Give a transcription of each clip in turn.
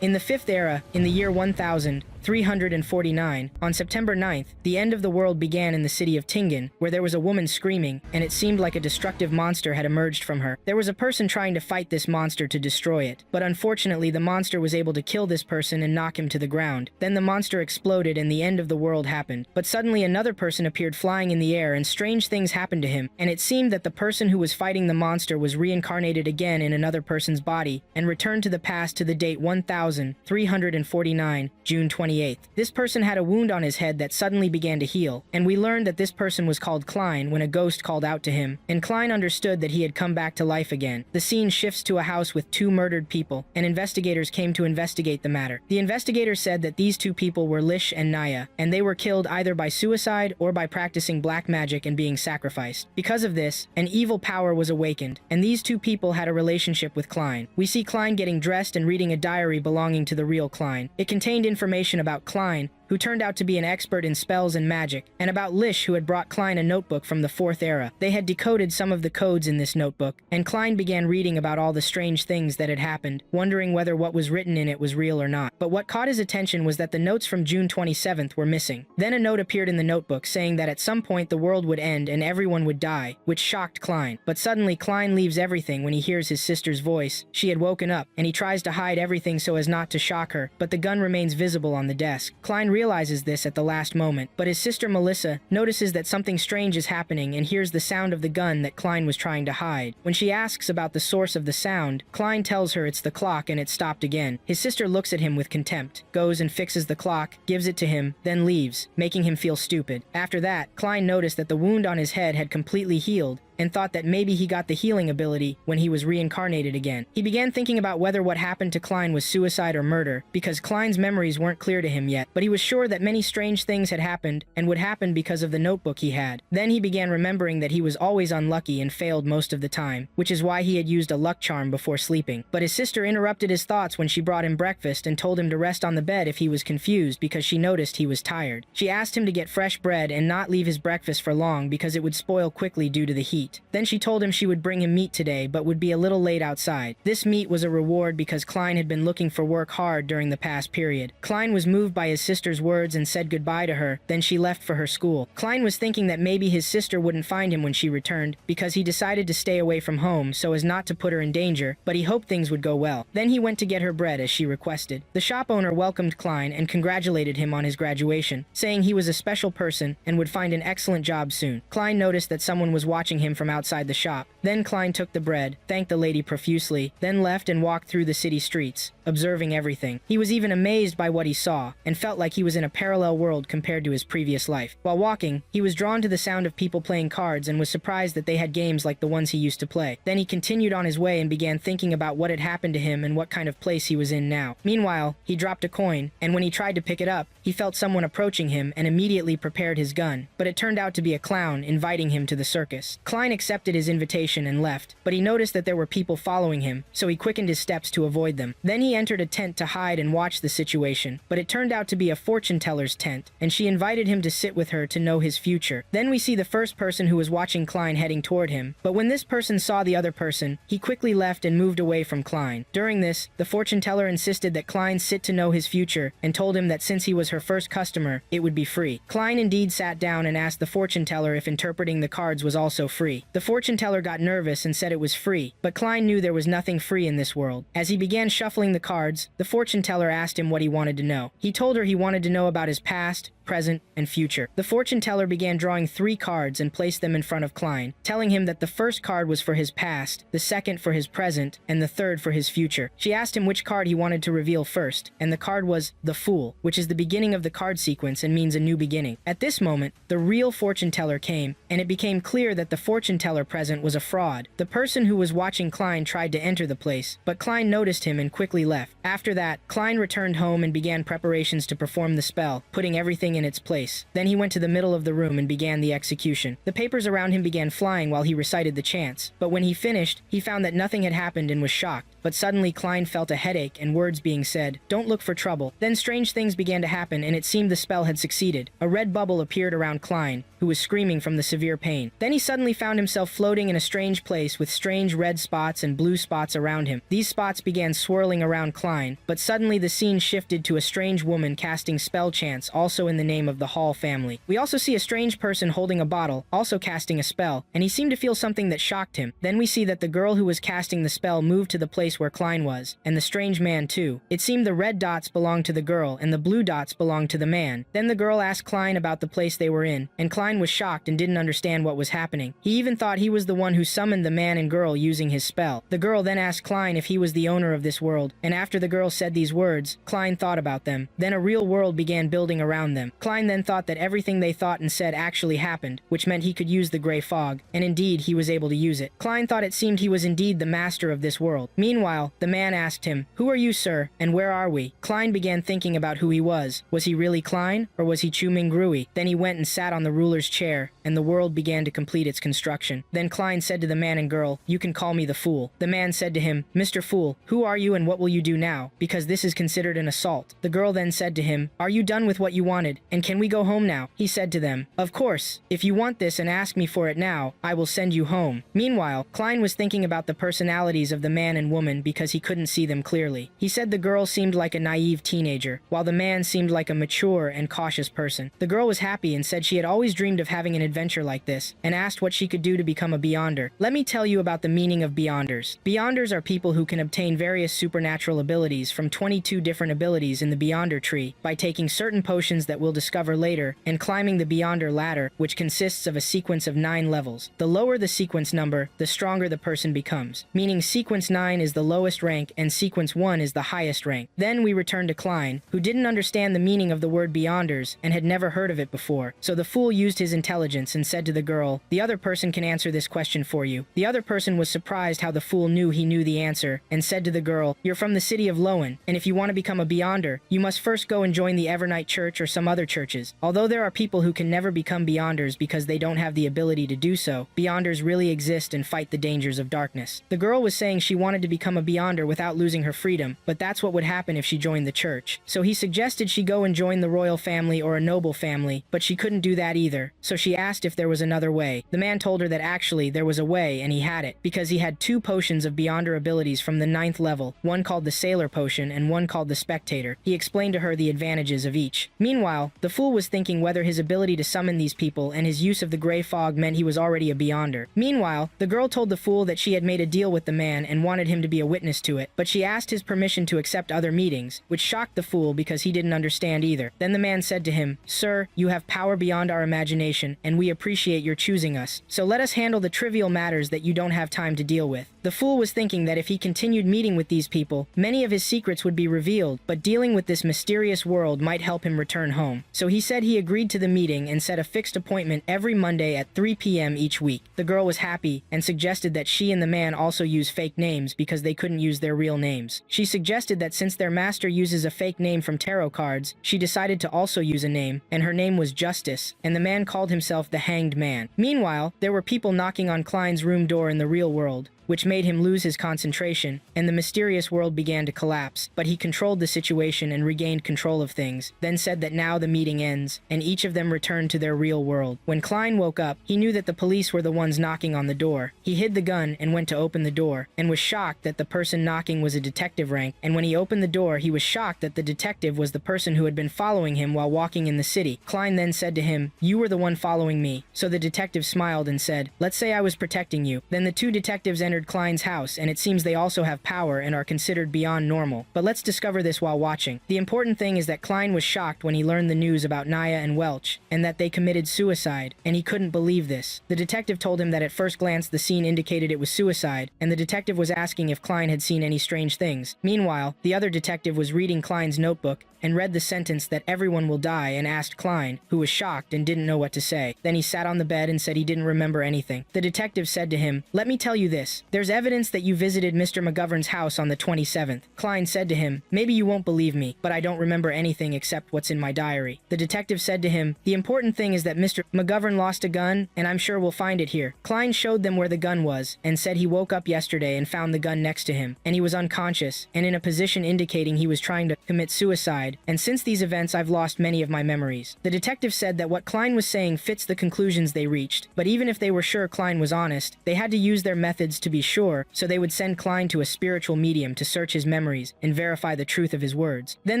In the 5th era, in the year 1349, on September 9th, the end of the world began in the city of Tingen, where there was a woman screaming, and it seemed like a destructive monster had emerged from her. There was a person trying to fight this monster to destroy it, but unfortunately the monster was able to kill this person and knock him to the ground. Then the monster exploded and the end of the world happened. But suddenly another person appeared flying in the air and strange things happened to him, and it seemed that the person who was fighting the monster was reincarnated again in another person's body and returned to the past to the date 1349, June 28th. This person had a wound on his head that suddenly began to heal, and we learned that this person was called Klein when a ghost called out to him, and Klein understood that he had come back to life again. The scene shifts to a house with 2 murdered people, and investigators came to investigate the matter. The investigators said that these 2 people were Lish and Naya, and they were killed either by suicide or by practicing black magic and being sacrificed. Because of this, an evil power was awakened, and these 2 people had a relationship with Klein. We see Klein getting dressed and reading a diary belonging to the real Klein. It contained information about Klein, who turned out to be an expert in spells and magic, and about Lish, who had brought Klein a notebook from the 4th era. They had decoded some of the codes in this notebook, and Klein began reading about all the strange things that had happened, wondering whether what was written in it was real or not. But what caught his attention was that the notes from June 27th were missing. Then a note appeared in the notebook saying that at some point the world would end and everyone would die, which shocked Klein. But suddenly Klein leaves everything when he hears his sister's voice. She had woken up, and he tries to hide everything so as not to shock her, but the gun remains visible on the desk. Klein realizes this at the last moment, but his sister Melissa notices that something strange is happening and hears the sound of the gun that Klein was trying to hide. When she asks about the source of the sound, Klein tells her it's the clock and it stopped again. His sister looks at him with contempt, goes and fixes the clock, gives it to him, then leaves, making him feel stupid. After that, Klein noticed that the wound on his head had completely healed, and thought that maybe he got the healing ability when he was reincarnated again. He began thinking about whether what happened to Klein was suicide or murder, because Klein's memories weren't clear to him yet, but he was sure that many strange things had happened and would happen because of the notebook he had. Then he began remembering that he was always unlucky and failed most of the time, which is why he had used a luck charm before sleeping. But his sister interrupted his thoughts when she brought him breakfast and told him to rest on the bed if he was confused because she noticed he was tired. She asked him to get fresh bread and not leave his breakfast for long because it would spoil quickly due to the heat. Then she told him she would bring him meat today but would be a little late outside. This meat was a reward because Klein had been looking for work hard during the past period. Klein was moved by his sister's words and said goodbye to her, then she left for her school. Klein was thinking that maybe his sister wouldn't find him when she returned because he decided to stay away from home so as not to put her in danger, but he hoped things would go well. Then he went to get her bread as she requested. The shop owner welcomed Klein and congratulated him on his graduation, saying he was a special person and would find an excellent job soon. Klein noticed that someone was watching him from outside the shop. Then Klein took the bread, thanked the lady profusely, then left and walked through the city streets, observing everything. He was even amazed by what he saw, and felt like he was in a parallel world compared to his previous life. While walking, he was drawn to the sound of people playing cards and was surprised that they had games like the ones he used to play. Then he continued on his way and began thinking about what had happened to him and what kind of place he was in now. Meanwhile, he dropped a coin, and when he tried to pick it up, he felt someone approaching him and immediately prepared his gun, but it turned out to be a clown inviting him to the circus. Klein accepted his invitation and left, but he noticed that there were people following him, so he quickened his steps to avoid them. Then he entered a tent to hide and watch the situation, but it turned out to be a fortune teller's tent, and she invited him to sit with her to know his future. Then we see the first person who was watching Klein heading toward him, but when this person saw the other person, he quickly left and moved away from Klein. During this, the fortune teller insisted that Klein sit to know his future and told him that since he was her first customer, it would be free. Klein indeed sat down and asked the fortune teller if interpreting the cards was also free. The fortune teller got nervous and said it was free, but Klein knew there was nothing free in this world. As he began shuffling the cards, the fortune teller asked him what he wanted to know. He told her he wanted to know about his past, present, and future. The fortune teller began drawing 3 cards and placed them in front of Klein, telling him that the first card was for his past, the second for his present, and the third for his future. She asked him which card he wanted to reveal first, and the card was the Fool, which is the beginning of the card sequence and means a new beginning. At this moment, the real fortune teller came, and it became clear that the fortune teller present was a fraud. The person who was watching Klein tried to enter the place, but Klein noticed him and quickly left. After that, Klein returned home and began preparations to perform the spell, putting everything in its place. Then he went to the middle of the room and began the execution. The papers around him began flying while he recited the chants, but when he finished, he found that nothing had happened and was shocked. but suddenly Klein felt a headache and words being said, "Don't look for trouble." Then strange things began to happen and it seemed the spell had succeeded. A red bubble appeared around Klein, who was screaming from the severe pain. Then he suddenly found himself floating in a strange place with strange red spots and blue spots around him. These spots began swirling around Klein, but suddenly the scene shifted to a strange woman casting spell chants also in the name of the Hall family. We also see a strange person holding a bottle, also casting a spell, and he seemed to feel something that shocked him. Then we see that the girl who was casting the spell moved to the place where Klein was, and the strange man too. It seemed the red dots belonged to the girl and the blue dots belonged to the man. Then the girl asked Klein about the place they were in, and Klein was shocked and didn't understand what was happening. He even thought he was the one who summoned the man and girl using his spell. The girl then asked Klein if he was the owner of this world, and after the girl said these words, Klein thought about them. Then a real world began building around them. Klein then thought that everything they thought and said actually happened, which meant he could use the gray fog, and indeed he was able to use it. Klein thought it seemed he was indeed the master of this world. Meanwhile, the man asked him, "Who are you, sir, and where are we?" Klein began thinking about who he was. Was he really Klein, or was he Chu Mingrui? Then he went and sat on the ruler's chair, and the world began to complete its construction. Then Klein said to the man and girl, "You can call me the Fool." The man said to him, "Mr. Fool, who are you and what will you do now? Because this is considered an assault." The girl then said to him, "Are you done with what you wanted, and can we go home now?" He said to them, "Of course, if you want this and ask me for it now, I will send you home." Meanwhile, Klein was thinking about the personalities of the man and woman because he couldn't see them clearly. He said the girl seemed like a naive teenager, while the man seemed like a mature and cautious person. The girl was happy and said she had always dreamed of having an adventure like this, and asked what she could do to become a Beyonder. Let me tell you about the meaning of Beyonders. Beyonders are people who can obtain various supernatural abilities from 22 different abilities in the Beyonder tree by taking certain potions that we'll discover later and climbing the Beyonder ladder, which consists of a sequence of 9 levels. The lower the sequence number, the stronger the person becomes, meaning sequence 9 is the lowest rank and sequence 1 is the highest rank. Then we return to Klein, who didn't understand the meaning of the word Beyonders and had never heard of it before. So the fool used his intelligence and said to the girl, "The other person can answer this question for you." The other person was surprised how the fool knew he knew the answer and said to the girl, "You're from the city of Lowen, and if you want to become a Beyonder, you must first go and join the Evernight Church or some other churches." Although there are people who can never become Beyonders because they don't have the ability to do so, Beyonders really exist and fight the dangers of darkness. The girl was saying she wanted to become a Beyonder without losing her freedom, but that's what would happen if she joined the church. So he suggested she go and join the royal family or a noble family, but she couldn't do that either. So she asked if there was another way. The man told her that actually there was a way and he had it, because he had 2 potions of Beyonder abilities from the 9th level, one called the Sailor Potion and one called the Spectator. He explained to her the advantages of each. Meanwhile, the fool was thinking whether his ability to summon these people and his use of the gray fog meant he was already a Beyonder. Meanwhile, the girl told the fool that she had made a deal with the man and wanted him to be a witness to it, but she asked his permission to accept other meetings, which shocked the fool because he didn't understand either. Then the man said to him, "Sir, you have power beyond our imagination, and we appreciate your choosing us. So let us handle the trivial matters that you don't have time to deal with." The fool was thinking that if he continued meeting with these people, many of his secrets would be revealed, but dealing with this mysterious world might help him return home. So he said he agreed to the meeting and set a fixed appointment every Monday at 3 p.m. each week. The girl was happy and suggested that she and the man also use fake names because they couldn't use their real names. She suggested that since their master uses a fake name from tarot cards, she decided to also use a name, and her name was Justice, and the man called himself the Hanged Man. Meanwhile, there were people knocking on Klein's room door in the real world, which made him lose his concentration, and the mysterious world began to collapse, but he controlled the situation and regained control of things, then said that now the meeting ends, and each of them returned to their real world. When Klein woke up, he knew that the police were the ones knocking on the door. He hid the gun and went to open the door, and was shocked that the person knocking was a detective rank, and when he opened the door, he was shocked that the detective was the person who had been following him while walking in the city. Klein then said to him, "You were the one following me." So the detective smiled and said, "Let's say I was protecting you." Then the 2 detectives entered Klein's house, and it seems they also have power and are considered beyond normal. But let's discover this while watching. The important thing is that Klein was shocked when he learned the news about Naya and Welch, and that they committed suicide, and he couldn't believe this. The detective told him that at first glance the scene indicated it was suicide, and the detective was asking if Klein had seen any strange things. Meanwhile, the other detective was reading Klein's notebook and read the sentence that everyone will die and asked Klein, who was shocked and didn't know what to say. Then he sat on the bed and said he didn't remember anything. The detective said to him, "Let me tell you this. "There's evidence that you visited Mr. McGovern's house on the 27th. Klein said to him, "Maybe you won't believe me, but I don't remember anything except what's in my diary." The detective said to him, "The important thing is that Mr. McGovern lost a gun, and I'm sure we'll find it here." Klein showed them where the gun was, and said he woke up yesterday and found the gun next to him, and he was unconscious, and in a position indicating he was trying to commit suicide, and since these events I've lost many of my memories. The detective said that what Klein was saying fits the conclusions they reached, but even if they were sure Klein was honest, they had to use their methods to be sure, so they would send Klein to a spiritual medium to search his memories and verify the truth of his words. Then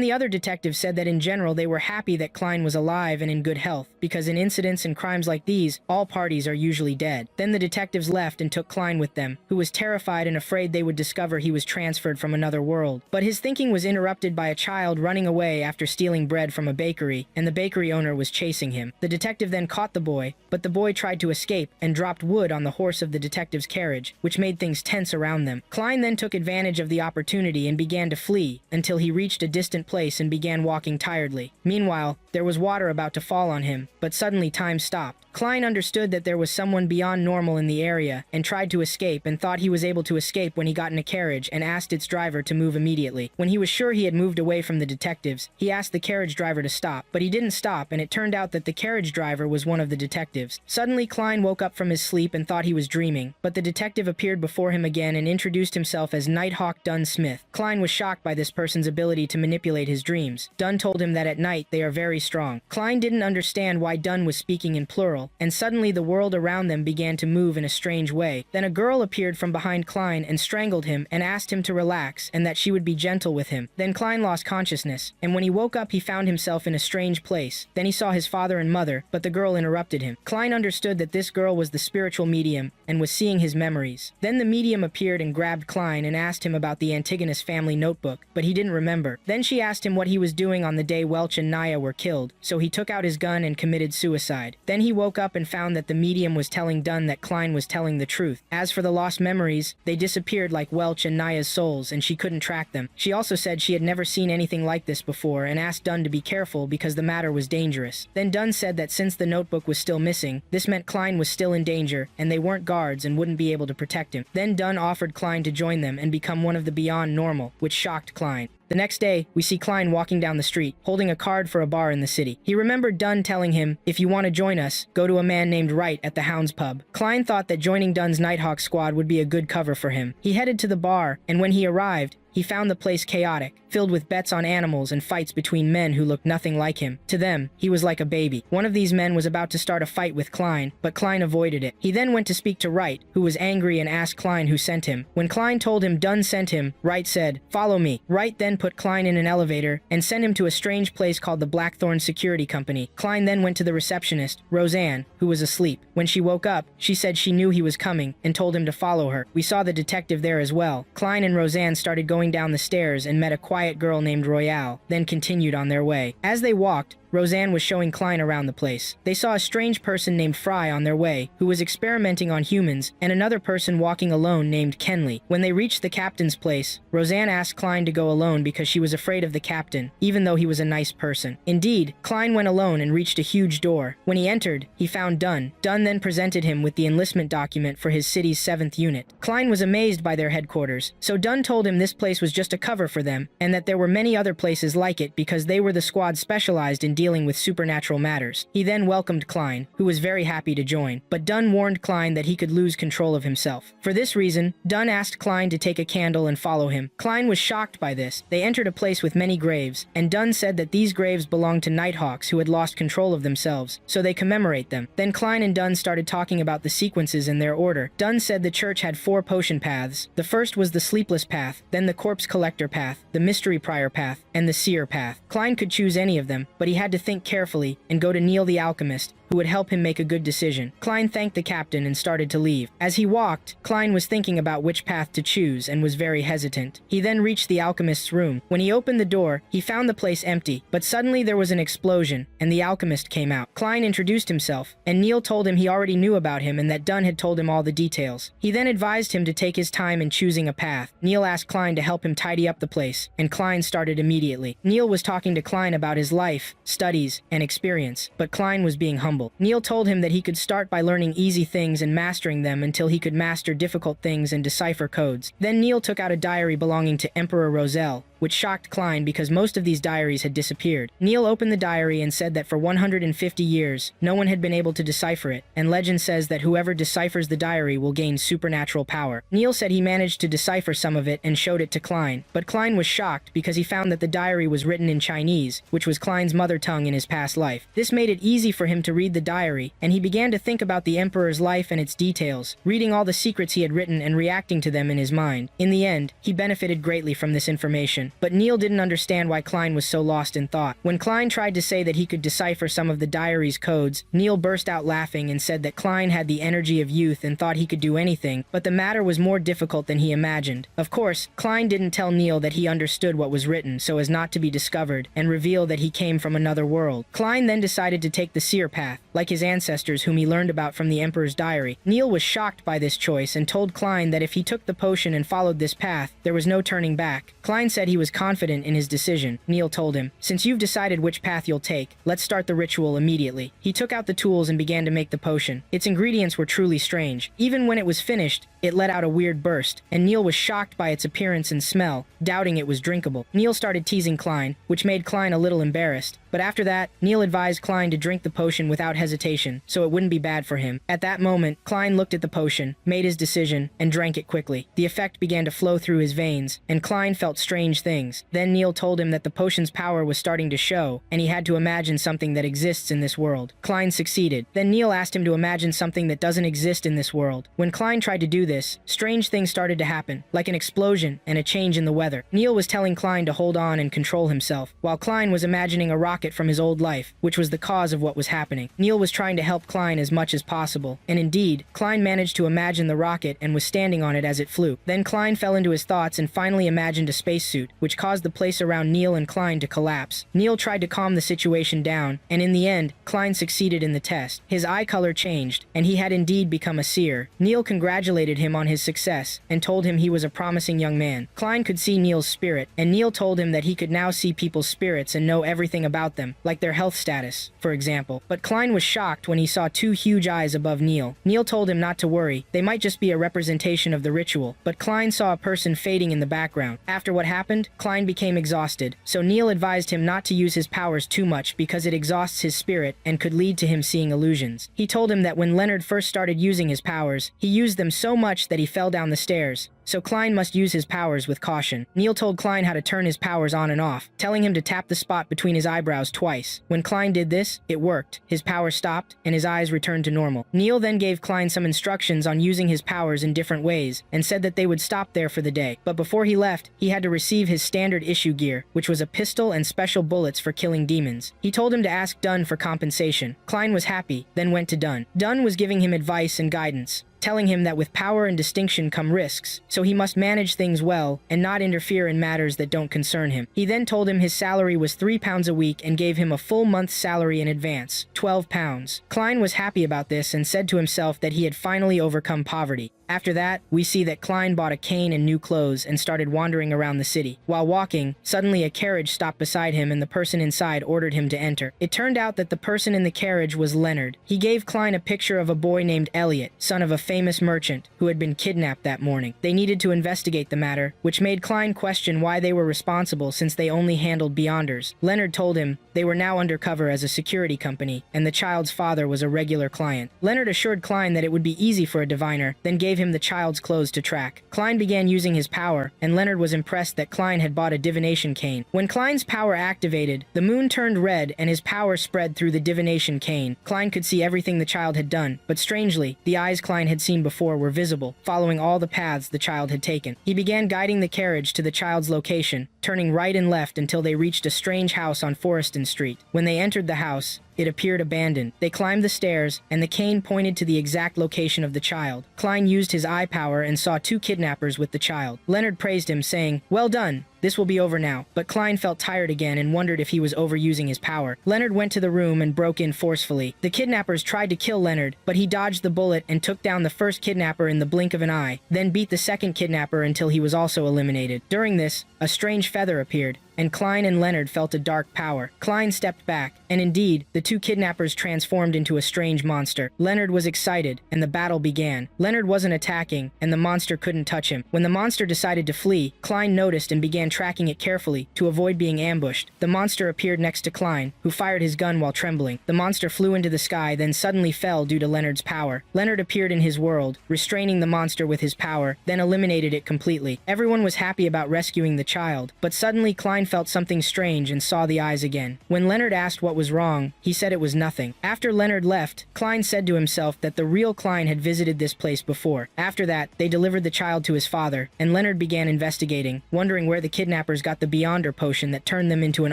the other detective said that in general they were happy that Klein was alive and in good health, because in incidents and crimes like these, all parties are usually dead. Then the detectives left and took Klein with them, who was terrified and afraid they would discover he was transferred from another world. But his thinking was interrupted by a child running away after stealing bread from a bakery, and the bakery owner was chasing him. The detective then caught the boy, but the boy tried to escape and dropped wood on the horse of the detective's carriage, which made things tense around them. Klein then took advantage of the opportunity and began to flee, until he reached a distant place and began walking tiredly. Meanwhile, there was water about to fall on him, but suddenly time stopped. Klein understood that there was someone beyond normal in the area and tried to escape and thought he was able to escape when he got in a carriage and asked its driver to move immediately. When he was sure he had moved away from the detectives, he asked the carriage driver to stop, but he didn't stop, and it turned out that the carriage driver was one of the detectives. Suddenly Klein woke up from his sleep and thought he was dreaming, but the detective appeared before him again and introduced himself as Nighthawk Dunn Smith. Klein was shocked by this person's ability to manipulate his dreams. Dunn told him that at night they are very strong. Klein didn't understand why Dunn was speaking in plural, and suddenly the world around them began to move in a strange way. Then a girl appeared from behind Klein and strangled him and asked him to relax and that she would be gentle with him. Then Klein lost consciousness, and when he woke up he found himself in a strange place. Then he saw his father and mother, but the girl interrupted him. Klein understood that this girl was the spiritual medium and was seeing his memories. Then the medium appeared and grabbed Klein and asked him about the Antigonus family notebook, but he didn't remember. Then she asked him what he was doing on the day Welch and Naya were killed, so he took out his gun and committed suicide. Then he woke up and found that the medium was telling Dunn that Klein was telling the truth. As for the lost memories, they disappeared like Welch and Naya's souls, and she couldn't track them. She also said she had never seen anything like this before and asked Dunn to be careful because the matter was dangerous. Then Dunn said that since the notebook was still missing, this meant Klein was still in danger, and they weren't guards and wouldn't be able to protect him. Then Dunn offered Klein to join them and become one of the Beyond Normal, which shocked Klein. The next day, we see Klein walking down the street, holding a card for a bar in the city. He remembered Dunn telling him, "If you want to join us, go to a man named Wright at the Hounds pub." Klein thought that joining Dunn's Nighthawk squad would be a good cover for him. He headed to the bar, and when he arrived, he found the place chaotic, filled with bets on animals and fights between men who looked nothing like him. To them, he was like a baby. One of these men was about to start a fight with Klein, but Klein avoided it. He then went to speak to Wright, who was angry and asked Klein who sent him. When Klein told him Dunn sent him, Wright said, "Follow me." Wright then put Klein in an elevator and sent him to a strange place called the Blackthorn Security Company. Klein then went to the receptionist, Roseanne, who was asleep. When she woke up, she said she knew he was coming and told him to follow her. We saw the detective there as well. Klein and Roseanne started going down the stairs and met a quiet girl named Royale, then continued on their way. As they walked, Roseanne was showing Klein around the place. They saw a strange person named Fry on their way, who was experimenting on humans, and another person walking alone named Kenley. When they reached the captain's place, Roseanne asked Klein to go alone because she was afraid of the captain, even though he was a nice person. Indeed, Klein went alone and reached a huge door. When he entered, he found Dunn. Dunn then presented him with the enlistment document for his city's 7th unit. Klein was amazed by their headquarters, so Dunn told him this place was just a cover for them, and that there were many other places like it because they were the squad specialized in dealing with supernatural matters. He then welcomed Klein, who was very happy to join, but Dunn warned Klein that he could lose control of himself. For this reason, Dunn asked Klein to take a candle and follow him. Klein was shocked by this. They entered a place with many graves, and Dunn said that these graves belonged to Nighthawks who had lost control of themselves, so they commemorate them. Then Klein and Dunn started talking about the sequences in their order. Dunn said the church had 4 potion paths. The first was the Sleepless Path, then the Corpse Collector Path, the Mystery Prior Path, and the Seer Path. Klein could choose any of them, but he had to think carefully and go to Neil the Alchemist, who would help him make a good decision. Klein thanked the captain and started to leave. As he walked, Klein was thinking about which path to choose and was very hesitant. He then reached the alchemist's room. When he opened the door, he found the place empty, but suddenly there was an explosion, and the alchemist came out. Klein introduced himself, and Neil told him he already knew about him and that Dunn had told him all the details. He then advised him to take his time in choosing a path. Neil asked Klein to help him tidy up the place, and Klein started immediately. Neil was talking to Klein about his life, studies, and experience, but Klein was being humble. humble. Neil told him that he could start by learning easy things and mastering them until he could master difficult things and decipher codes. Then Neil took out a diary belonging to Emperor Roselle, which shocked Klein because most of these diaries had disappeared. Neil opened the diary and said that for 150 years, no one had been able to decipher it, and legend says that whoever deciphers the diary will gain supernatural power. Neil said he managed to decipher some of it and showed it to Klein, but Klein was shocked because he found that the diary was written in Chinese, which was Klein's mother tongue in his past life. This made it easy for him to read the diary, and he began to think about the Emperor's life and its details, reading all the secrets he had written and reacting to them in his mind. In the end, he benefited greatly from this information. But Neil didn't understand why Klein was so lost in thought. When Klein tried to say that he could decipher some of the diary's codes, Neil burst out laughing and said that Klein had the energy of youth and thought he could do anything, but the matter was more difficult than he imagined. Of course, Klein didn't tell Neil that he understood what was written so as not to be discovered and reveal that he came from another world. Klein then decided to take the seer path, like his ancestors whom he learned about from the Emperor's diary. Neil was shocked by this choice and told Klein that if he took the potion and followed this path, there was no turning back. Klein said he was confident in his decision. Neil told him, "Since you've decided which path you'll take, let's start the ritual immediately." He took out the tools and began to make the potion. Its ingredients were truly strange. Even when it was finished, it let out a weird burst, and Neil was shocked by its appearance and smell, doubting it was drinkable. Neil started teasing Klein, which made Klein a little embarrassed. But after that, Neil advised Klein to drink the potion without hesitation, so it wouldn't be bad for him. At that moment, Klein looked at the potion, made his decision, and drank it quickly. The effect began to flow through his veins, and Klein felt strange things. Then Neil told him that the potion's power was starting to show, and he had to imagine something that exists in this world. Klein succeeded. Then Neil asked him to imagine something that doesn't exist in this world. When Klein tried to do this, strange things started to happen, like an explosion and a change in the weather. Neil was telling Klein to hold on and control himself, while Klein was imagining a rocket from his old life, which was the cause of what was happening. Neil was trying to help Klein as much as possible, and indeed, Klein managed to imagine the rocket and was standing on it as it flew. Then Klein fell into his thoughts and finally imagined a spacesuit, which caused the place around Neil and Klein to collapse. Neil tried to calm the situation down, and in the end, Klein succeeded in the test. His eye color changed, and he had indeed become a seer. Neil congratulated him on his success, and told him he was a promising young man. Klein could see Neil's spirit, and Neil told him that he could now see people's spirits and know everything about them, like their health status, for example. But Klein was shocked when he saw two huge eyes above Neil. Neil told him not to worry, they might just be a representation of the ritual, but Klein saw a person fading in the background. After what happened, Klein became exhausted, so Neil advised him not to use his powers too much because it exhausts his spirit and could lead to him seeing illusions. He told him that when Leonard first started using his powers, he used them so much that he fell down the stairs, so Klein must use his powers with caution. Neil told Klein how to turn his powers on and off, telling him to tap the spot between his eyebrows twice. When Klein did this, it worked. His power stopped, and his eyes returned to normal. Neil then gave Klein some instructions on using his powers in different ways, and said that they would stop there for the day. But before he left, he had to receive his standard issue gear, which was a pistol and special bullets for killing demons. He told him to ask Dunn for compensation. Klein was happy, then went to Dunn. Dunn was giving him advice and guidance, telling him that with power and distinction come risks, so he must manage things well and not interfere in matters that don't concern him. He then told him his salary was £3 a week and gave him a full month's salary in advance, £12. Klein was happy about this and said to himself that he had finally overcome poverty. After that, we see that Klein bought a cane and new clothes and started wandering around the city. While walking, suddenly a carriage stopped beside him and the person inside ordered him to enter. It turned out that the person in the carriage was Leonard. He gave Klein a picture of a boy named Elliot, son of a famous merchant, who had been kidnapped that morning. They needed to investigate the matter, which made Klein question why they were responsible since they only handled beyonders. Leonard told him they were now undercover as a security company, and the child's father was a regular client. Leonard assured Klein that it would be easy for a diviner, then gave him the child's clothes to track. Klein began using his power, and Leonard was impressed that Klein had bought a divination cane. When Klein's power activated, the moon turned red and his power spread through the divination cane. Klein could see everything the child had done, but strangely, the eyes Klein had seen before were visible, following all the paths the child had taken. He began guiding the carriage to the child's location, turning right and left until they reached a strange house on Forreston Street. When they entered the house, it appeared abandoned. They climbed the stairs, and the cane pointed to the exact location of the child. Klein used his eye power and saw two kidnappers with the child. Leonard praised him, saying, "Well done. This will be over now. But Klein felt tired again and wondered if he was overusing his power. Leonard went to the room and broke in forcefully. The kidnappers tried to kill Leonard, but he dodged the bullet and took down the first kidnapper in the blink of an eye, then beat the second kidnapper until he was also eliminated. During this, a strange feather appeared, and Klein and Leonard felt a dark power. Klein stepped back, and indeed, the two kidnappers transformed into a strange monster. Leonard was excited, and the battle began. Leonard wasn't attacking, and the monster couldn't touch him. When the monster decided to flee, Klein noticed and began tracking it carefully to avoid being ambushed. The monster appeared next to Klein, who fired his gun while trembling. The monster flew into the sky, then suddenly fell due to Leonard's power. Leonard appeared in his world, restraining the monster with his power, then eliminated it completely. Everyone was happy about rescuing the child, but suddenly Klein felt something strange and saw the eyes again. When Leonard asked what was wrong, he said it was nothing. After Leonard left, Klein said to himself that the real Klein had visited this place before. After that, they delivered the child to his father, and Leonard began investigating, wondering where the kidnappers got the Beyonder potion that turned them into an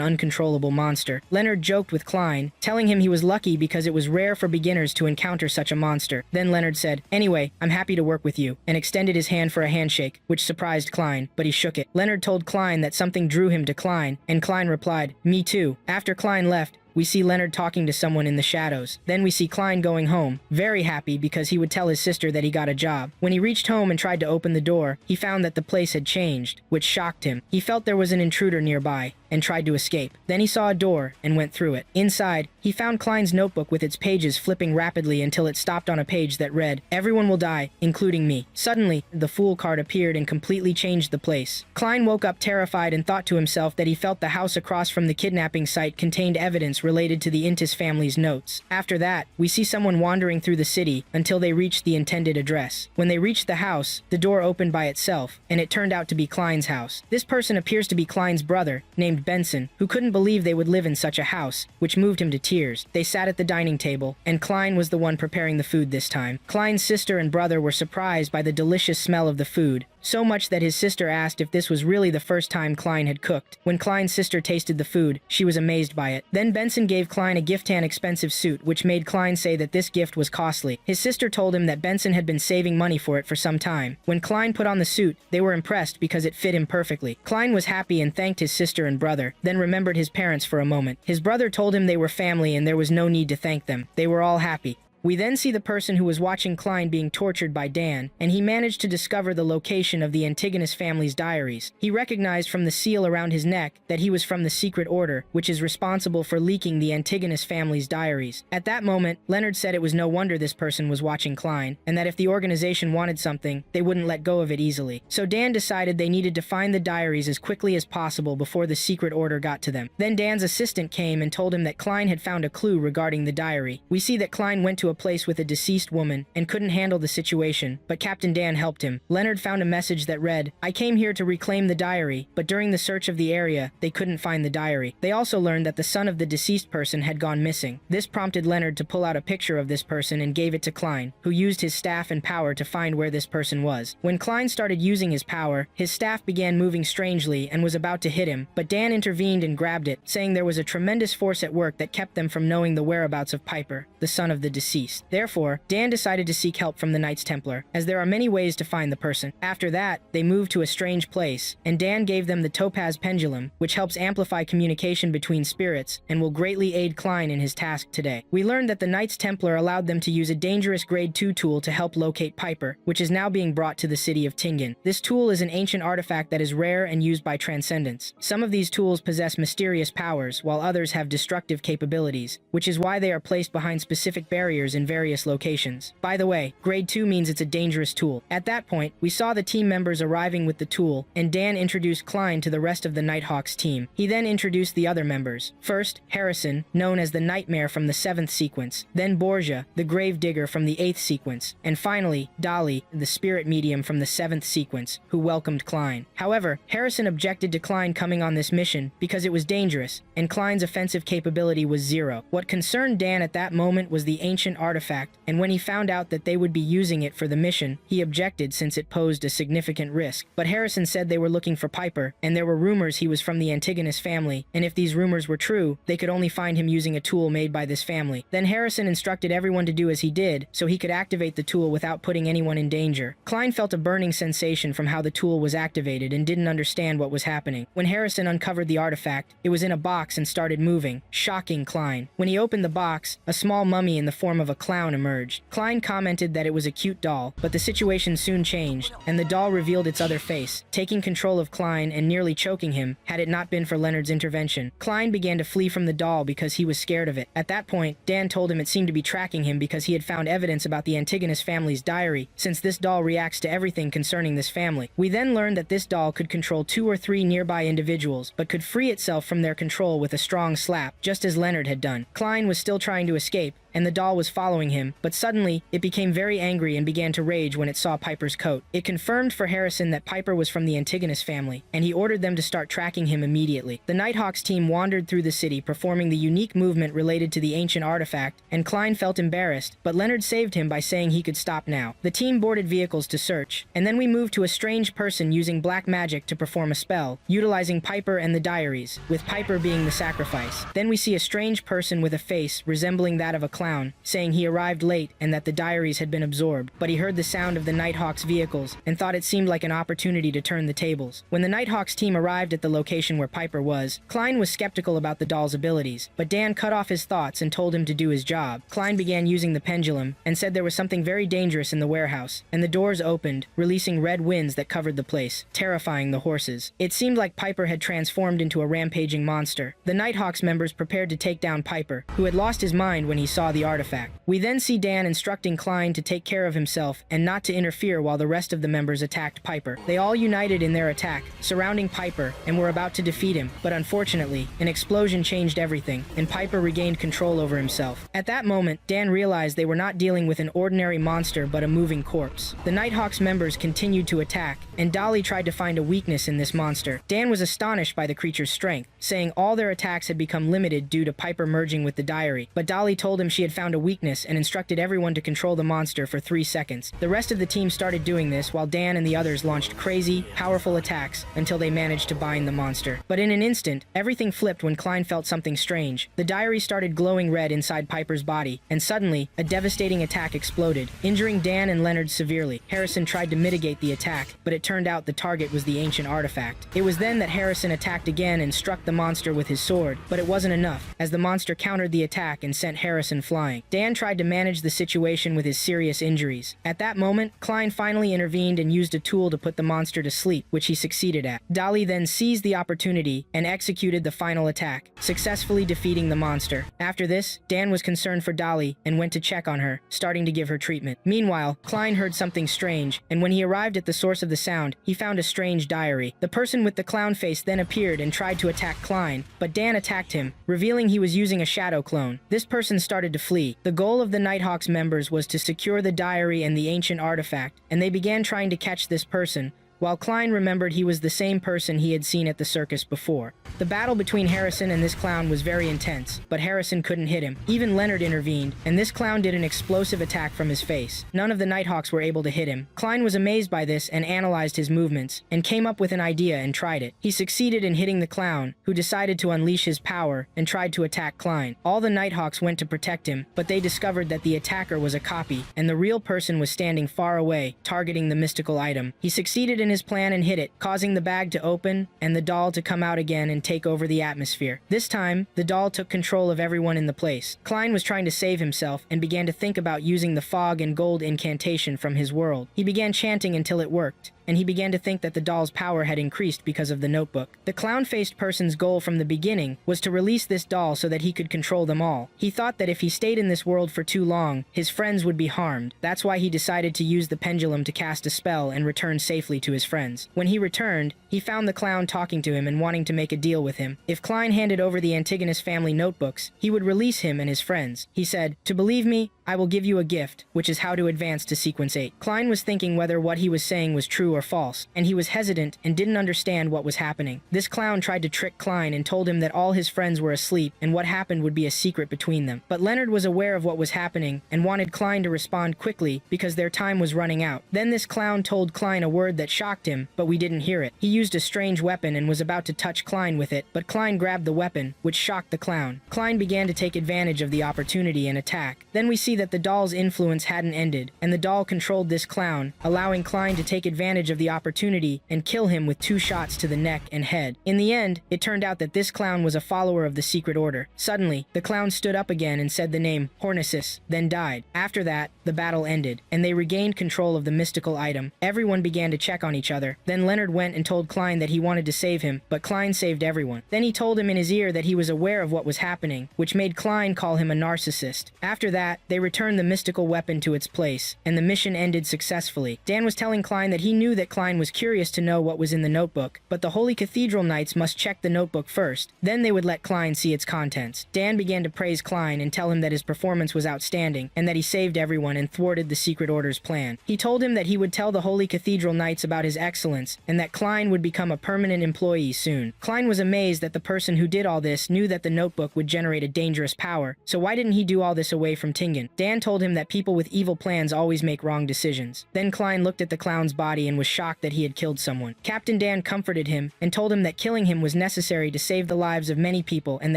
uncontrollable monster. Leonard joked with Klein, telling him he was lucky because it was rare for beginners to encounter such a monster. Then Leonard said, "Anyway, I'm happy to work with you," and extended his hand for a handshake, which surprised Klein, but he shook it. Leonard told Klein that something drew him to Klein, and Klein replied, "Me too." After Klein left, we see Leonard talking to someone in the shadows. Then we see Klein going home, very happy because he would tell his sister that he got a job. When he reached home and tried to open the door, he found that the place had changed, which shocked him. He felt there was an intruder nearby, and tried to escape. Then he saw a door and went through it. Inside, he found Klein's notebook with its pages flipping rapidly until it stopped on a page that read, "Everyone will die, including me." Suddenly, the Fool card appeared and completely changed the place. Klein woke up terrified and thought to himself that he felt the house across from the kidnapping site contained evidence related to the Intis family's notes. After that, we see someone wandering through the city until they reached the intended address. When they reached the house, the door opened by itself, and it turned out to be Klein's house. This person appears to be Klein's brother, named Benson, who couldn't believe they would live in such a house, which moved him to tears. They sat at the dining table, and Klein was the one preparing the food this time. Klein's sister and brother were surprised by the delicious smell of the food, so much that his sister asked if this was really the first time Klein had cooked. When Klein's sister tasted the food, she was amazed by it. Then Benson gave Klein a gift-hand expensive suit, which made Klein say that this gift was costly. His sister told him that Benson had been saving money for it for some time. When Klein put on the suit, they were impressed because it fit him perfectly. Klein was happy and thanked his sister and brother, then remembered his parents for a moment. His brother told him they were family and there was no need to thank them. They were all happy. We then see the person who was watching Klein being tortured by Dan, and he managed to discover the location of the Antigonus family's diaries. He recognized from the seal around his neck that he was from the secret order, which is responsible for leaking the Antigonus family's diaries. At that moment, Leonard said it was no wonder this person was watching Klein, and that if the organization wanted something, they wouldn't let go of it easily. So Dan decided they needed to find the diaries as quickly as possible before the secret order got to them. Then Dan's assistant came and told him that Klein had found a clue regarding the diary. We see that Klein went to a place with a deceased woman and couldn't handle the situation, but Captain Dan helped him. Leonard found a message that read, "I came here to reclaim the diary, but during the search of the area, they couldn't find the diary." They also learned that the son of the deceased person had gone missing. This prompted Leonard to pull out a picture of this person and gave it to Klein, who used his staff and power to find where this person was. When Klein started using his power, his staff began moving strangely and was about to hit him, but Dan intervened and grabbed it, saying there was a tremendous force at work that kept them from knowing the whereabouts of Piper, the son of the deceased. Therefore, Dan decided to seek help from the Knights Templar, as there are many ways to find the person. After that, they moved to a strange place, and Dan gave them the Topaz Pendulum, which helps amplify communication between spirits and will greatly aid Klein in his task today. We learned that the Knights Templar allowed them to use a dangerous Grade 2 tool to help locate Piper, which is now being brought to the city of Tingen. This tool is an ancient artifact that is rare and used by Transcendents. Some of these tools possess mysterious powers, while others have destructive capabilities, which is why they are placed behind specific barriers in various locations. By the way, Grade 2 means it's a dangerous tool. At that point, we saw the team members arriving with the tool, and Dan introduced Klein to the rest of the Nighthawks team. He then introduced the other members. First, Harrison, known as the Nightmare from the 7th sequence, then Borgia, the Gravedigger from the 8th sequence, and finally, Dolly, the Spirit Medium from the 7th sequence, who welcomed Klein. However, Harrison objected to Klein coming on this mission because it was dangerous, and Klein's offensive capability was 0. What concerned Dan at that moment was the ancient ancient artifact, and when he found out that they would be using it for the mission, he objected since it posed a significant risk. But Harrison said they were looking for Piper, and there were rumors he was from the Antigonus family, and if these rumors were true, they could only find him using a tool made by this family. Then Harrison instructed everyone to do as he did, so he could activate the tool without putting anyone in danger. Klein felt a burning sensation from how the tool was activated and didn't understand what was happening. When Harrison uncovered the artifact, it was in a box and started moving, shocking Klein. When he opened the box, a small mummy in the form of a clown emerged. Klein commented that it was a cute doll, but the situation soon changed, and the doll revealed its other face, taking control of Klein and nearly choking him had it not been for Leonard's intervention. Klein began to flee from the doll because he was scared of it. At that point, Dan told him it seemed to be tracking him because he had found evidence about the Antigonus family's diary, since this doll reacts to everything concerning this family. We then learned that this doll could control 2 or 3 nearby individuals, but could free itself from their control with a strong slap, just as Leonard had done. Klein was still trying to escape, and the doll was following him, but suddenly, it became very angry and began to rage when it saw Piper's coat. It confirmed for Harrison that Piper was from the Antigonus family, and he ordered them to start tracking him immediately. The Nighthawks team wandered through the city performing the unique movement related to the ancient artifact, and Klein felt embarrassed, but Leonard saved him by saying he could stop now. The team boarded vehicles to search, and then we moved to a strange person using black magic to perform a spell, utilizing Piper and the diaries, with Piper being the sacrifice. Then we see a strange person with a face resembling that of a clown, saying he arrived late and that the diaries had been absorbed, but he heard the sound of the Nighthawks vehicles and thought it seemed like an opportunity to turn the tables. When the Nighthawks team arrived at the location where Piper was, Klein was skeptical about the doll's abilities, but Dan cut off his thoughts and told him to do his job. Klein began using the pendulum and said there was something very dangerous in the warehouse, and the doors opened, releasing red winds that covered the place, terrifying the horses. It seemed like Piper had transformed into a rampaging monster. The Nighthawks members prepared to take down Piper, who had lost his mind when he saw the artifact. We then see Dan instructing Klein to take care of himself and not to interfere while the rest of the members attacked Piper. They all united in their attack, surrounding Piper, and were about to defeat him, but unfortunately, an explosion changed everything, and Piper regained control over himself. At that moment, Dan realized they were not dealing with an ordinary monster but a moving corpse. The Nighthawks members continued to attack, and Dolly tried to find a weakness in this monster. Dan was astonished by the creature's strength, saying all their attacks had become limited due to Piper merging with the diary, but Dolly told him she had found a weakness and instructed everyone to control the monster for 3 seconds. The rest of the team started doing this while Dan and the others launched crazy, powerful attacks until they managed to bind the monster. But in an instant, everything flipped when Klein felt something strange. The diary started glowing red inside Piper's body, and suddenly, a devastating attack exploded, injuring Dan and Leonard severely. Harrison tried to mitigate the attack, but it turned out the target was the ancient artifact. It was then that Harrison attacked again and struck the monster with his sword, but it wasn't enough, as the monster countered the attack and sent Harrison flying. Dan tried to manage the situation with his serious injuries. At that moment, Klein finally intervened and used a tool to put the monster to sleep, which he succeeded at. Dolly then seized the opportunity and executed the final attack, successfully defeating the monster. After this, Dan was concerned for Dolly and went to check on her, starting to give her treatment. Meanwhile, Klein heard something strange, and when he arrived at the source of the sound, he found a strange diary. The person with the clown face then appeared and tried to attack Klein, but Dan attacked him, revealing he was using a shadow clone. This person started to flee. The goal of the Nighthawks members was to secure the diary and the ancient artifact, and they began trying to catch this person, while Klein remembered he was the same person he had seen at the circus before. The battle between Harrison and this clown was very intense, but Harrison couldn't hit him. Even Leonard intervened, and this clown did an explosive attack from his face. None of the Nighthawks were able to hit him. Klein was amazed by this and analyzed his movements, and came up with an idea and tried it. He succeeded in hitting the clown, who decided to unleash his power and tried to attack Klein. All the Nighthawks went to protect him, but they discovered that the attacker was a copy, and the real person was standing far away, targeting the mystical item. He succeeded in his plan and hit it, causing the bag to open and the doll to come out again and take over the atmosphere. This time, the doll took control of everyone in the place. Klein was trying to save himself and began to think about using the fog and gold incantation from his world. He began chanting until it worked, and he began to think that the doll's power had increased because of the notebook. The clown-faced person's goal from the beginning was to release this doll so that he could control them all. He thought that if he stayed in this world for too long, his friends would be harmed. That's why he decided to use the pendulum to cast a spell and return safely to his friends. When he returned, he found the clown talking to him and wanting to make a deal with him. If Klein handed over the Antigonus family notebooks, he would release him and his friends. He said, "To believe me, I will give you a gift, which is how to advance to sequence 8. Klein was thinking whether what he was saying was true or false, and he was hesitant and didn't understand what was happening. This clown tried to trick Klein and told him that all his friends were asleep and what happened would be a secret between them. But Leonard was aware of what was happening and wanted Klein to respond quickly because their time was running out. Then this clown told Klein a word that shocked him, but we didn't hear it. He used a strange weapon and was about to touch Klein with it, but Klein grabbed the weapon, which shocked the clown. Klein began to take advantage of the opportunity and attack. Then we see that the doll's influence hadn't ended, and the doll controlled this clown, allowing Klein to take advantage of the opportunity and kill him with 2 shots to the neck and head. In the end, it turned out that this clown was a follower of the secret order. Suddenly, the clown stood up again and said the name Hornesis, then died. After that, the battle ended, and they regained control of the mystical item. Everyone began to check on each other. Then Leonard went and told Klein that he wanted to save him, but Klein saved everyone. Then he told him in his ear that he was aware of what was happening, which made Klein call him a narcissist. After that, they returned the mystical weapon to its place, and the mission ended successfully. Dan was telling Klein that he knew that Klein was curious to know what was in the notebook, but the Holy Cathedral Knights must check the notebook first. Then they would let Klein see its contents. Dan began to praise Klein and tell him that his performance was outstanding, and that he saved everyone and thwarted the Secret Order's plan. He told him that he would tell the Holy Cathedral Knights about his excellence, and that Klein would become a permanent employee soon. Klein was amazed that the person who did all this knew that the notebook would generate a dangerous power, so why didn't he do all this away from Tingen? Dan told him that people with evil plans always make wrong decisions. Then Klein looked at the clown's body and was shocked that he had killed someone. Captain Dan comforted him and told him that killing him was necessary to save the lives of many people and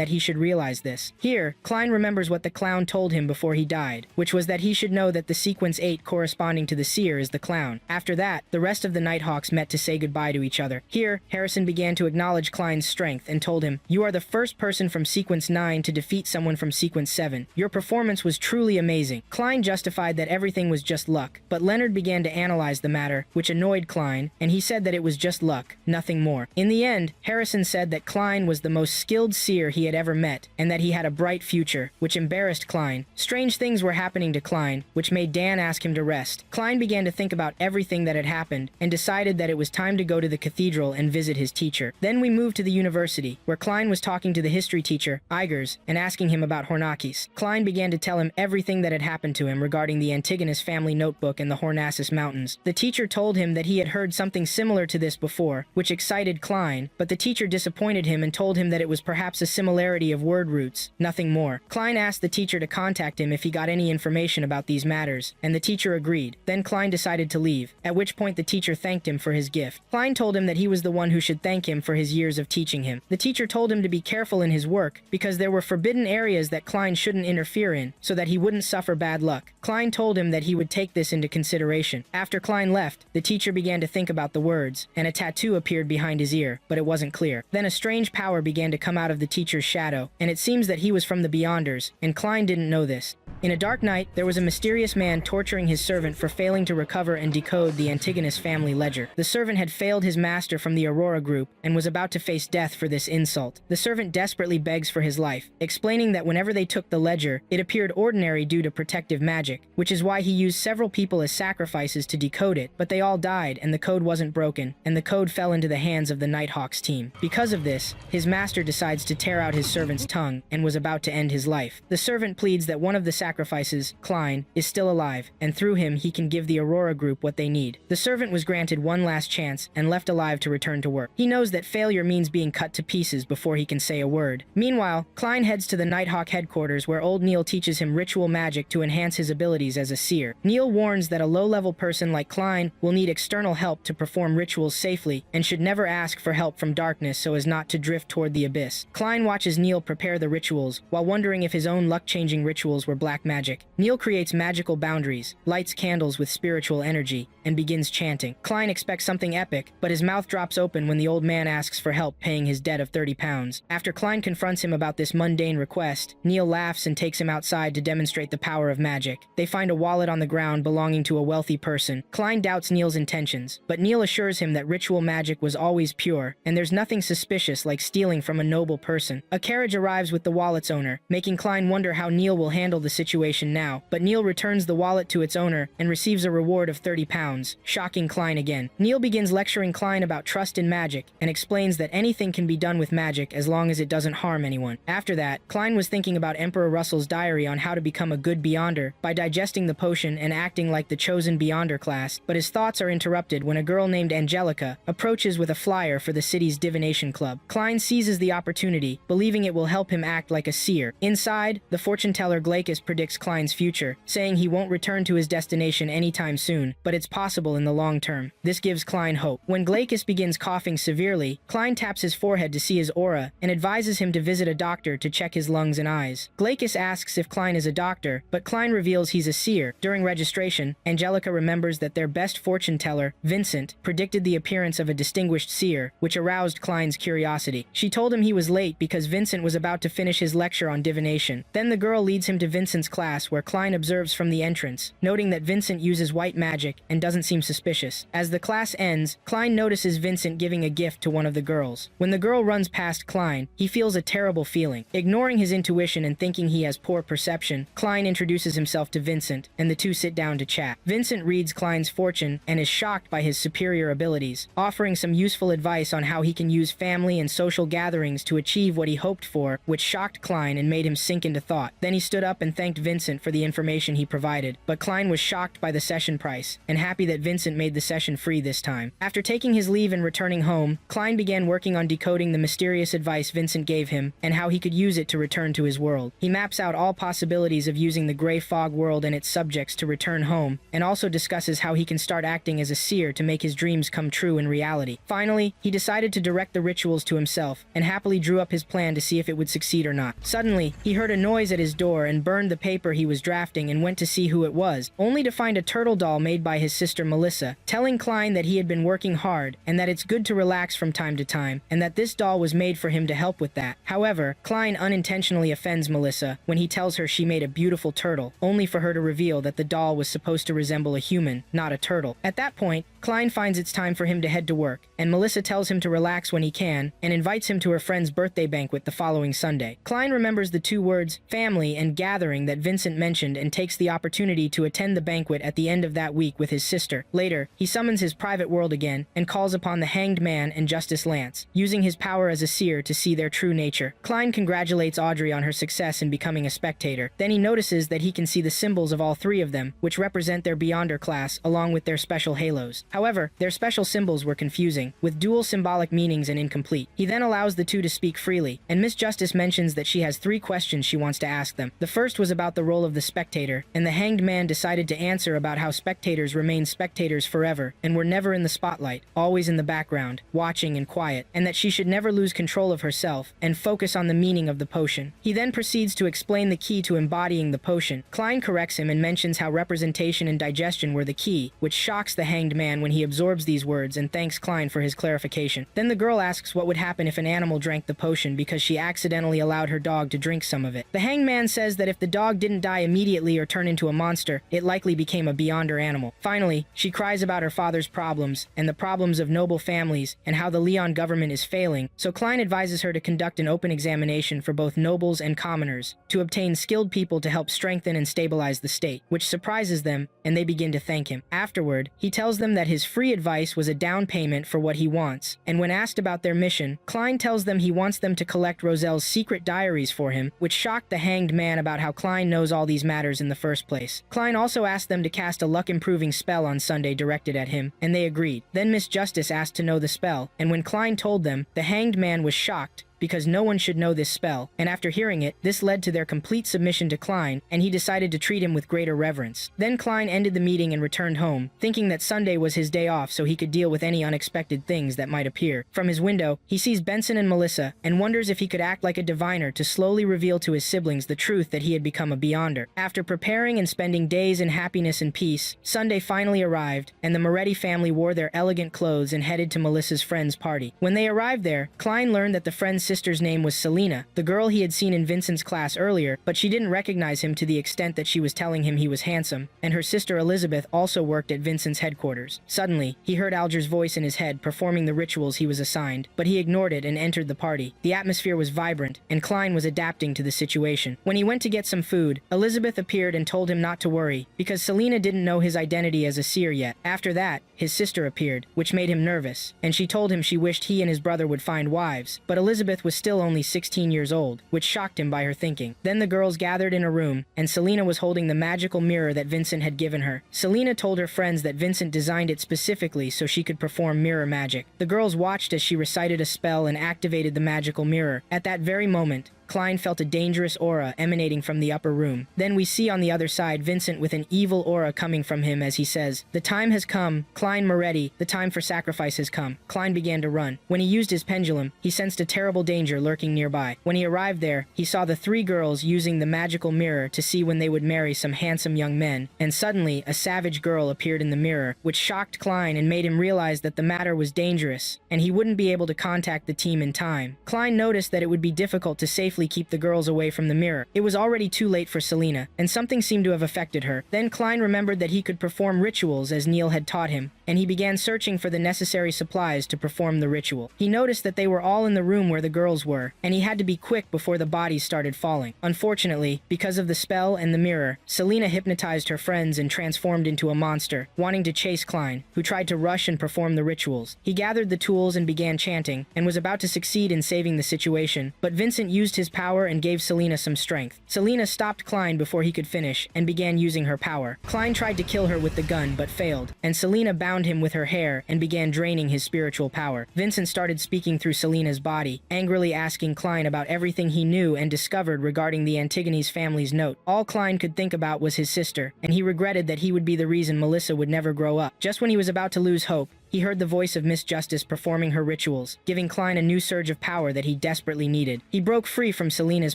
that he should realize this. Here, Klein remembers what the clown told him before he died, which was that he should know that the sequence 8 corresponding to the seer is the clown. After that, the rest of the Nighthawks met to say goodbye to each other. Here, Harrison began to acknowledge Klein's strength and told him, "You are the first person from sequence 9 to defeat someone from sequence 7. Your performance was truly amazing." Klein justified that everything was just luck, but Leonard began to analyze the matter, which annoyed Klein, and he said that it was just luck, nothing more. In the end, Harrison said that Klein was the most skilled seer he had ever met, and that he had a bright future, which embarrassed Klein. Strange things were happening to Klein, which made Dan ask him to rest. Klein began to think about everything that had happened, and decided that it was time to go to the cathedral and visit his teacher. Then we moved to the university, where Klein was talking to the history teacher, Igers, and asking him about Hornakis. Klein began to tell him everything that had happened to him regarding the Antigonus family notebook and the Hornassus Mountains. The teacher told him that he had heard something similar to this before, which excited Klein, but the teacher disappointed him and told him that it was perhaps a similarity of word roots, nothing more. Klein asked the teacher to contact him if he got any information about these matters, and the teacher agreed. Then Klein decided to leave, at which point the teacher thanked him for his gift. Klein told him that he was the one who should thank him for his years of teaching him. The teacher told him to be careful in his work, because there were forbidden areas that Klein shouldn't interfere in, so that he wouldn't suffer bad luck. Klein told him that he would take this into consideration. After Klein left, the teacher began to think about the words, and a tattoo appeared behind his ear, but it wasn't clear. Then a strange power began to come out of the teacher's shadow, and it seems that he was from the Beyonders, and Klein didn't know this. In a dark night, there was a mysterious man torturing his servant for failing to recover and decode the Antigonus family ledger. The servant had failed his master from the Aurora group and was about to face death for this insult. The servant desperately begs for his life, explaining that whenever they took the ledger, it appeared ordinary due to protective magic, which is why he used several people as sacrifices to decode it, but they all died and the code wasn't broken, and the code fell into the hands of the Nighthawks team. Because of this, his master decides to tear out his servant's tongue and was about to end his life. The servant pleads that one of the sacrifices, Klein, is still alive, and through him he can give the Aurora group what they need. The servant was granted one last chance and left alive to return to work. He knows that failure means being cut to pieces before he can say a word. Meanwhile, Klein heads to the Nighthawk headquarters where old Neil teaches him ritual magic to enhance his abilities as a seer. Neil warns that a low-level person like Klein will need external help to perform rituals safely and should never ask for help from darkness so as not to drift toward the abyss. Klein watches Neil prepare the rituals while wondering if his own luck-changing rituals were black magic. Neil creates magical boundaries, lights candles with spiritual energy, and begins chanting. Klein expects something epic, but his mouth drops open when the old man asks for help paying his debt of 30 pounds. After Klein confronts him about this mundane request, Neil laughs and takes him outside to demonstrate the power of magic. They find a wallet on the ground belonging to a wealthy person. Klein doubts Neil's intentions, but Neil assures him that ritual magic was always pure, and there's nothing suspicious like stealing from a noble person. A carriage arrives with the wallet's owner, making Klein wonder how Neil will handle the situation now, but Neil returns the wallet to its owner and receives a reward of 30 pounds. sounds, shocking Klein again. Neil begins lecturing Klein about trust in magic and explains that anything can be done with magic as long as it doesn't harm anyone. After that, Klein was thinking about Emperor Russell's diary on how to become a good Beyonder by digesting the potion and acting like the chosen Beyonder class, but his thoughts are interrupted when a girl named Angelica approaches with a flyer for the city's divination club. Klein seizes the opportunity, believing it will help him act like a seer. Inside, the fortune teller Glaucus predicts Klein's future, saying he won't return to his destination anytime soon, but it's possible in the long term. This gives Klein hope. When Glaucus begins coughing severely, Klein taps his forehead to see his aura and advises him to visit a doctor to check his lungs and eyes. Glaucus asks if Klein is a doctor, but Klein reveals he's a seer. During registration, Angelica remembers that their best fortune teller, Vincent, predicted the appearance of a distinguished seer, which aroused Klein's curiosity. She told him he was late because Vincent was about to finish his lecture on divination. Then the girl leads him to Vincent's class, where Klein observes from the entrance, noting that Vincent uses white magic and doesn't seem suspicious. As the class ends, Klein notices Vincent giving a gift to one of the girls. When the girl runs past Klein, he feels a terrible feeling. Ignoring his intuition and thinking he has poor perception, Klein introduces himself to Vincent, and the two sit down to chat. Vincent reads Klein's fortune and is shocked by his superior abilities, offering some useful advice on how he can use family and social gatherings to achieve what he hoped for, which shocked Klein and made him sink into thought. Then he stood up and thanked Vincent for the information he provided, but Klein was shocked by the session price, and happy that Vincent made the session free this time. After taking his leave and returning home, Klein began working on decoding the mysterious advice Vincent gave him, and how he could use it to return to his world. He maps out all possibilities of using the Grey Fog world and its subjects to return home, and also discusses how he can start acting as a seer to make his dreams come true in reality. Finally, he decided to direct the rituals to himself, and happily drew up his plan to see if it would succeed or not. Suddenly, he heard a noise at his door and burned the paper he was drafting and went to see who it was, only to find a turtle doll made by his sister Melissa, telling Klein that he had been working hard, and that it's good to relax from time to time, and that this doll was made for him to help with that. However, Klein unintentionally offends Melissa when he tells her she made a beautiful turtle, only for her to reveal that the doll was supposed to resemble a human, not a turtle. At that point, Klein finds it's time for him to head to work, and Melissa tells him to relax when he can, and invites him to her friend's birthday banquet the following Sunday. Klein remembers the two words, family and gathering, that Vincent mentioned and takes the opportunity to attend the banquet at the end of that week with his sister. Later, he summons his private world again, and calls upon the Hanged Man and Justice Lance, using his power as a seer to see their true nature. Klein congratulates Audrey on her success in becoming a spectator. Then he notices that he can see the symbols of all three of them, which represent their Beyonder class along with their special halos. However, their special symbols were confusing, with dual symbolic meanings and incomplete. He then allows the two to speak freely, and Miss Justice mentions that she has 3 questions she wants to ask them. The first was about the role of the spectator, and the Hanged Man decided to answer about how spectators remain spectators forever, and were never in the spotlight, always in the background, watching and quiet, and that she should never lose control of herself, and focus on the meaning of the potion. He then proceeds to explain the key to embodying the potion. Klein corrects him and mentions how representation and digestion were the key, which shocks the Hanged Man when he absorbs these words and thanks Klein for his clarification. Then the girl asks what would happen if an animal drank the potion because she accidentally allowed her dog to drink some of it. The Hanged Man says that if the dog didn't die immediately or turn into a monster, it likely became a Beyonder animal. Finally, she cries about her father's problems and the problems of noble families and how the Leon government is failing, so Klein advises her to conduct an open examination for both nobles and commoners to obtain skilled people to help strengthen and stabilize the state, which surprises them, and they begin to thank him. Afterward, he tells them that his free advice was a down payment for what he wants, and when asked about their mission, Klein tells them he wants them to collect Roselle's secret diaries for him, which shocked the Hanged Man about how Klein knows all these matters in the first place. Klein also asked them to cast a luck-improving spell on Sunday directed at him, and they agreed. Then Miss Justice asked to know the spell, and when Klein told them, the Hanged Man was shocked, because no one should know this spell, and after hearing it, this led to their complete submission to Klein, and he decided to treat him with greater reverence. Then Klein ended the meeting and returned home, thinking that Sunday was his day off so he could deal with any unexpected things that might appear. From his window, he sees Benson and Melissa, and wonders if he could act like a diviner to slowly reveal to his siblings the truth that he had become a Beyonder. After preparing and spending days in happiness and peace, Sunday finally arrived, and the Moretti family wore their elegant clothes and headed to Melissa's friend's party. When they arrived there, Klein learned that the friend's sister's name was Selena, the girl he had seen in Vincent's class earlier, but she didn't recognize him to the extent that she was telling him he was handsome, and her sister Elizabeth also worked at Vincent's headquarters. Suddenly, he heard Alger's voice in his head performing the rituals he was assigned, but he ignored it and entered the party. The atmosphere was vibrant, and Klein was adapting to the situation. When he went to get some food, Elizabeth appeared and told him not to worry, because Selena didn't know his identity as a seer yet. After that, his sister appeared, which made him nervous, and she told him she wished he and his brother would find wives, but Elizabeth was still only 16 years old, which shocked him by her thinking. Then the girls gathered in a room, and Selena was holding the magical mirror that Vincent had given her. Selena told her friends that Vincent designed it specifically so she could perform mirror magic. The girls watched as she recited a spell and activated the magical mirror. At that very moment, Klein felt a dangerous aura emanating from the upper room. Then we see on the other side Vincent with an evil aura coming from him as he says, "The time has come, Klein Moretti, the time for sacrifice has come." Klein began to run. When he used his pendulum, he sensed a terrible danger lurking nearby. When he arrived there, he saw the three girls using the magical mirror to see when they would marry some handsome young men, and suddenly a savage girl appeared in the mirror, which shocked Klein and made him realize that the matter was dangerous, and he wouldn't be able to contact the team in time. Klein noticed that it would be difficult to safely keep the girls away from the mirror. It was already too late for Selena, and something seemed to have affected her. Then Klein remembered that he could perform rituals as Neil had taught him, and he began searching for the necessary supplies to perform the ritual. He noticed that they were all in the room where the girls were, and he had to be quick before the bodies started falling. Unfortunately, because of the spell and the mirror, Selena hypnotized her friends and transformed into a monster, wanting to chase Klein, who tried to rush and perform the rituals. He gathered the tools and began chanting, and was about to succeed in saving the situation, but Vincent used his power and gave Selena some strength. Selena stopped Klein before he could finish, and began using her power. Klein tried to kill her with the gun, but failed, and Selena bound him with her hair and began draining his spiritual power. Vincent started speaking through Selena's body, angrily asking Klein about everything he knew and discovered regarding the Antigone's family's note. All Klein could think about was his sister, and he regretted that he would be the reason Melissa would never grow up. Just when he was about to lose hope, he heard the voice of Miss Justice performing her rituals, giving Klein a new surge of power that he desperately needed. He broke free from Selena's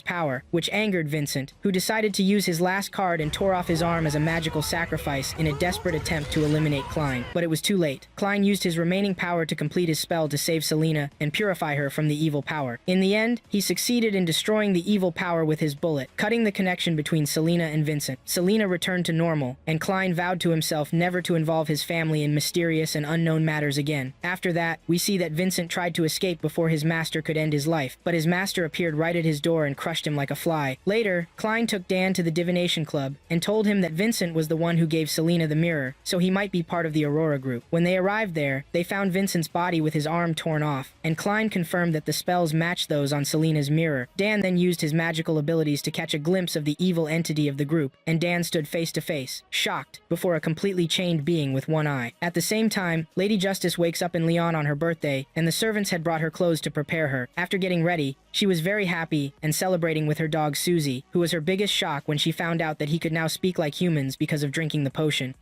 power, which angered Vincent, who decided to use his last card and tore off his arm as a magical sacrifice in a desperate attempt to eliminate Klein. But it was too late. Klein used his remaining power to complete his spell to save Selena and purify her from the evil power. In the end, he succeeded in destroying the evil power with his bullet, cutting the connection between Selena and Vincent. Selena returned to normal, and Klein vowed to himself never to involve his family in mysterious and unknown matters again. After that, we see that Vincent tried to escape before his master could end his life, but his master appeared right at his door and crushed him like a fly. Later, Klein took Dan to the divination club and told him that Vincent was the one who gave Selena the mirror, so he might be part of the Aurora group. When they arrived there, they found Vincent's body with his arm torn off, and Klein confirmed that the spells matched those on Selena's mirror. Dan then used his magical abilities to catch a glimpse of the evil entity of the group, and Dan stood face to face, shocked, before a completely chained being with one eye. At the same time, Lady Justice wakes up in Lyon on her birthday, and the servants had brought her clothes to prepare her. After getting ready, she was very happy and celebrating with her dog Susie, who was her biggest shock when she found out that he could now speak like humans because of drinking the potion.